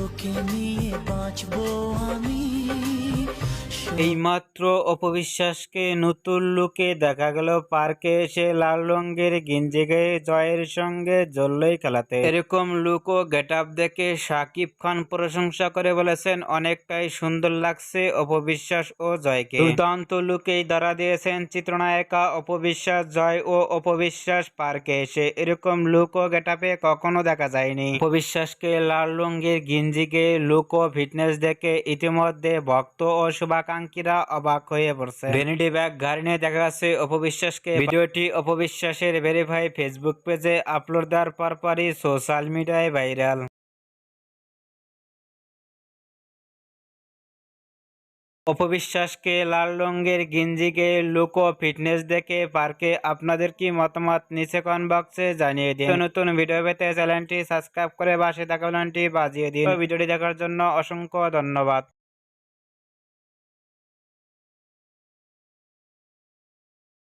তোকে নিয়ে বাঁচবো আমি। এইমাত্র অপবিশ্বাসকে নতুন লুকে দেখা গেল পার্কে এসে লাল রঙের গেঞ্জি গায়ে জয়ের সঙ্গে জল্লই খেলাতে। এরকম লুক ও গেট আপ দেখে শাকিব খান প্রশংসা করে বলেছেন অনেকটাই সুন্দর লাগছে অপবিশ্বাস ও জয়কে। দুর্দান্ত লুকেই ধরা দিয়েছেন চিত্রনায়িকা অপবিশ্বাস। জয় ও অপবিশ্বাস পার্কে এসে এরকম লুক ও গেট আপে কখনো দেখা যায়নি। অপবিশ্বাসকে লাল রঙের গেঞ্জি গায়ে লুক ও ফিটনেস দেখে ইতিমধ্যে ভক্ত ও শুভাকাঙ্ক্ষীরা অবাক হয়ে পড়ছে। ভ্যানিটি ব্যাগ গাড়ি নিয়ে দেখা যাচ্ছে অপবিশ্বাসকে। ভিডিওটি অপবিশ্বাসের ভেরিফাই ফেসবুক পেজে আপলোড দেওয়ার পরপরই সোশ্যাল মিডিয়ায় ভাইরাল। অপবিশ্বাসকে লাল রঙের গেঞ্জি গায়ে লুক ও ফিটনেস দেখে পার্কে আপনাদের কি মতামত নিচে কমেন্ট বক্সে জানিয়ে দিন। নতুন ভিডিও পেতে চ্যানেলটি সাবস্ক্রাইব করে পাশে থাকা বেলটি বাজিয়ে দিন। ভিডিওটি দেখার জন্য অসংখ্য ধন্যবাদ।